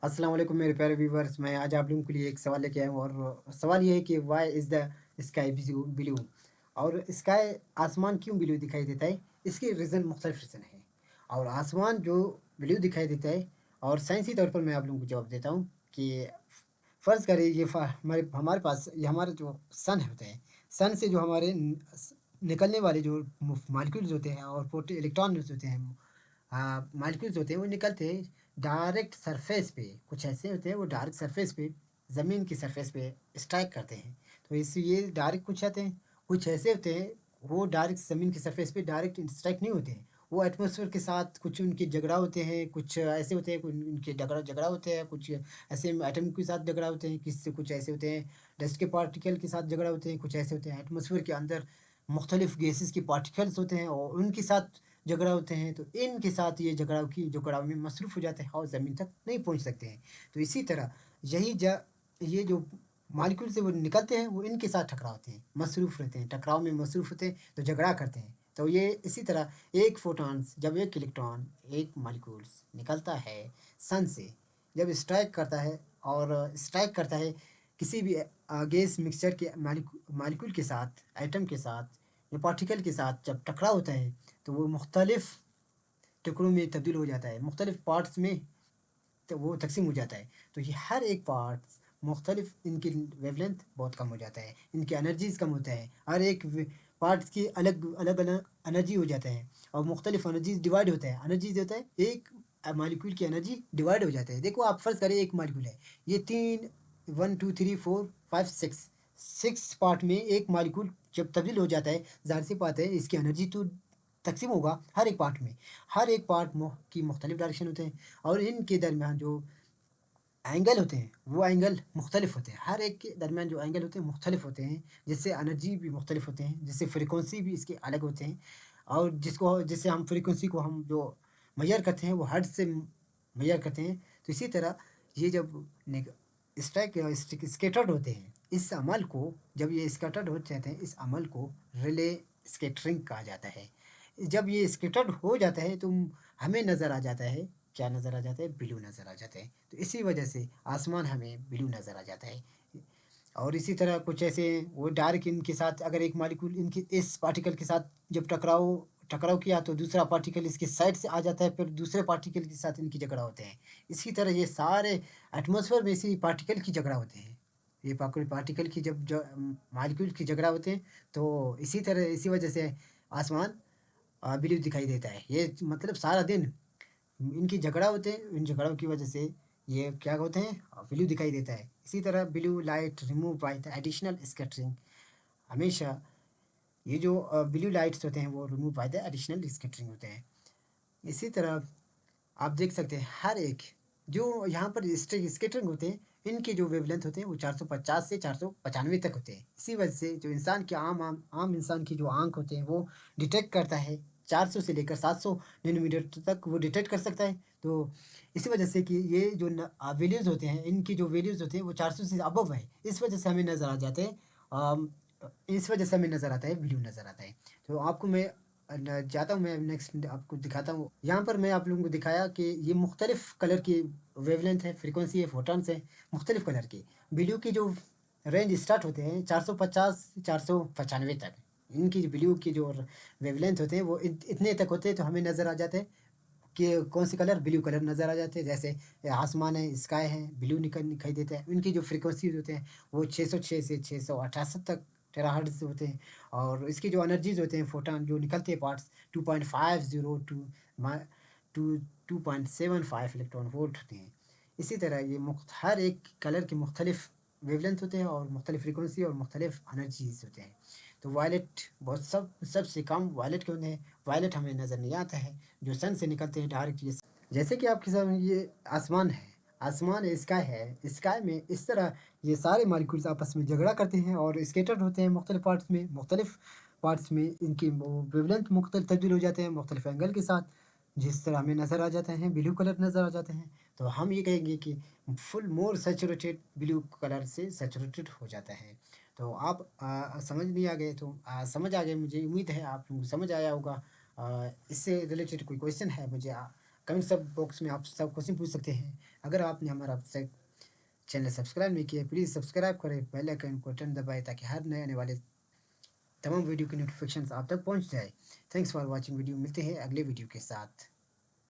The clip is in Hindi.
अस्सलाम वालेकुम मेरे प्यारे व्यूवर्स। मैं आज आप लोगों के लिए एक सवाल लेके आया हूँ और सवाल ये है कि why is the sky blue blue. और स्काई आसमान क्यों ब्लू दिखाई देता है? इसके रीज़न मुख्तलिफ रीज़न है। और आसमान जो ब्लू दिखाई देता है, और साइंसी तौर पर मैं आप लोगों को जवाब देता हूँ कि फ़र्ज़ करें ये हमारे हमारे पास ये हमारे जो सन होते हैं, सन से जो हमारे निकलने वाले जो मालिक्यूल्स होते हैं और इलेक्ट्रॉन्स होते हैं, मॉलिक्यूल्स होते हैं वो निकलते हैं डायरेक्ट सरफेस पे। कुछ ऐसे होते हैं वो डायरेक्ट सरफेस पे, ज़मीन की सरफेस पे स्ट्राइक करते हैं। तो इसलिए डायरेक्ट कुछ आते हैं, कुछ ऐसे होते हैं वो डायरेक्ट ज़मीन की सरफेस पे डायरेक्ट स्ट्राइक नहीं होते हैं। वो एटमॉस्फेयर के साथ कुछ उनके झगड़ा होते हैं, कुछ ऐसे होते हैं, कुछ उनके झगड़ा झगड़ा होते हैं, कुछ ऐसे एटम के साथ झगड़ा होते हैं, किससे कुछ ऐसे होते हैं डस्ट के पार्टिकल के साथ झगड़ा होते हैं, कुछ ऐसे होते हैं एटमॉस्फेयर के अंदर मुख्तलिफ गैसेस के पार्टिकल्स होते हैं और उनके साथ झगड़ा होते हैं। तो इनके साथ ये झगड़ाव में मसरूफ़ हो जाते हैं और ज़मीन तक नहीं पहुँच सकते हैं। तो इसी तरह यही ज ये जो मॉलिक्यूल से वो निकलते हैं वो इनके साथ टकराते हैं, मसरूफ़ रहते हैं, टकराव में मसरूफ़ होते हैं तो झगड़ा करते हैं। तो ये इसी तरह एक फोटॉन्स जब एक इलेक्ट्रॉन, एक मॉलिक्यूल्स निकलता है सन से, जब स्ट्राइक करता है किसी भी गैस मिक्सचर के मॉलिक्यूल के साथ, एटम के साथ या पार्टिकल के साथ जब टकराव होता है, तो वो मुख्तलिफ टुकड़ों में तब्दील हो जाता है, मुख्तलिफ पार्ट्स में तो वो तक़सीम हो जाता है। तो ये हर एक पार्ट्स मुख्तलिफ, इनकी वेवलेंथ बहुत कम हो जाता है, इनकी एनर्जीज़ कम होता है। हर एक पार्ट्स की अलग-अलग एनर्जी हो जाता है और मुख्तलिफ एनर्जीज़ डिवाइड होता है। एनर्जीज़ होता है एक मॉलिक्यूल की एनर्जी डिवाइड हो जाता है। देखो आप फ़र्ज़ करें एक मॉलिक्यूल है, ये 3 1 2 3 4 5 6 पार्ट में एक मॉलिक्यूल जब तब्दील हो जाता है, ज़ाहिर-सी बात है इसकी एनर्जी तो तक़सीम होगा हर एक पार्ट में। हर एक पार्ट की मुख्तलिफ डायरेक्शन होते हैं और इनके दरमियान जो एंगल होते हैं, वो एंगल मुख्तलिफ होते हैं। हर एक के दरमियान जो एंगल होते हैं मुख्तलिफ होते हैं, जिससे एनर्जी भी मुख्तलिफ होते हैं, जिससे फ्रीक्वेंसी भी इसके अलग होते हैं। और जिससे हम फ्रीक्वेंसी को हम जो मेज़र करते हैं वो हर्ट्ज़ से मेज़र करते हैं। तो इसी तरह ये जब निक स्कैटर्ड होते हैं, इस अमल को जब ये स्कैटर्ड हो जाते हैं, इस अमल को रिले स्कैटरिंग कहा जाता है। जब ये स्कैटर्ड हो जाता है तो हमें नज़र आ जाता है, क्या नज़र आ जाता है? ब्लू नज़र आ जाता है। तो इसी वजह से आसमान हमें ब्लू नज़र आ जाता है। और इसी तरह कुछ ऐसे वो डार्क इनके साथ अगर एक मॉलिक्यूल इनके इस पार्टिकल के साथ जब टकराव टकराव किया तो दूसरा पार्टिकल इसके साइड से आ जाता है, फिर दूसरे पार्टिकल के साथ इनकी झगड़ा होते हैं। इसी तरह ये सारे एटमॉस्फेयर में इसी पार्टिकल की झगड़ा होते हैं। ये पार्टिकल की जब मॉलिक्यूल की झगड़ा होते हैं तो इसी तरह इसी वजह से आसमान ब्लू दिखाई देता है। ये मतलब सारा दिन इनकी झगड़ा होते हैं, इन झगड़ों की वजह से ये क्या होते हैं ब्लू दिखाई देता है। इसी तरह blue light remove by the additional scattering, हमेशा ये जो ब्लू लाइट्स होते हैं वो remove by the additional scattering होते हैं। इसी तरह आप देख सकते हैं हर एक जो यहाँ पर स्कैटरिंग होते हैं, इनके जो वेवलेंथ होते हैं वो 450 से 495 तक होते हैं। इसी वजह से जो इंसान के आम इंसान की जो आँख होते हैं वो डिटेक्ट करता है 400 से लेकर 700 नैनोमीटर तक वो डिटेक्ट कर सकता है। तो इसी वजह से कि ये जो वैल्यूज़ होते हैं, इनकी जो वैल्यूज़ होते हैं वो 400 से अबव है। इस वजह से हमें नज़र आ जाते हैं अम, इस वजह से हमें नज़र आता है ब्लू नज़र आता है। तो आपको मैं चाहता हूँ मैं नेक्स्ट आपको दिखाता हूँ। यहाँ पर मैं आप लोगों को दिखाया कि ये मुख्तलिफ कलर की वेवलेंथ है, फ्रीक्वेंसी है, फोटॉन्स है, मुख्तलिफ कलर की। ब्लू की जो रेंज स्टार्ट होते हैं 450 से 495 तक। इनकी जो ब्लू की जो वेवलेंथ होते हैं वो इतने तक होते हैं, तो हमें नज़र आ जाते हैं कि कौन से कलर ब्लू कलर नज़र आ जाते हैं। जैसे आसमान है, स्काई है, ब्लू दिखाई देता है। उनकी जो फ्रीक्वेंसीज़ होते हैं वो 606 से 668 तक टेराहर्ट्ज़ होते हैं। और इसकी जो एनर्जीज़ होते हैं फोटॉन जो निकलते हैं पार्ट्स 2.50 टू 2.75 इलेक्ट्रॉन वोल्ट होते हैं। इसी तरह ये हर एक कलर के मुख्तलिफ वेवलेंथ होते हैं और मुख्तलिफ फ्रीक्वेंसी और मुख्तलिफ एनर्जीज़ होते हैं। तो वायलेट बहुत सबसे कम वायलेट क्यों है? वायलेट हमें नज़र नहीं आता है, जो सन से निकलते हैं डायरेक्ट ये। जैसे कि आपके सामने ये आसमान है, आसमान है, स्काई है, स्काई में इस तरह ये सारे मॉलिक्यूल्स आपस में झगड़ा करते हैं और स्कैटर्ड होते हैं मुख्तलिफ पार्ट्स में इनकी वो वेवलेंथ मुख्तलिफ तब्दील हो जाते हैं मुख्तलिफ एंगल के साथ, जिस तरह हमें नज़र आ जाते हैं, ब्लू कलर नज़र आ जाते हैं। तो हम ये कहेंगे कि फुल मोर सैचुरेटेड ब्लू कलर से सैचुरेटेड हो जाता है। तो आप समझ नहीं आ गए तो समझ आ गए, मुझे उम्मीद है आप लोगों को समझ आया होगा। इससे रिलेटेड कोई क्वेश्चन है मुझे कमेंट सब बॉक्स में आप सब क्वेश्चन पूछ सकते हैं। अगर आपने हमारा अब तक चैनल सब्सक्राइब नहीं किया, प्लीज़ सब्सक्राइब करें, बेल आइकन को बटन दबाएँ ताकि हर नए आने वाले तमाम वीडियो की नोटिफिकेशंस आप तक पहुंच जाए। Thanks for watching video. मिलते हैं अगले वीडियो के साथ।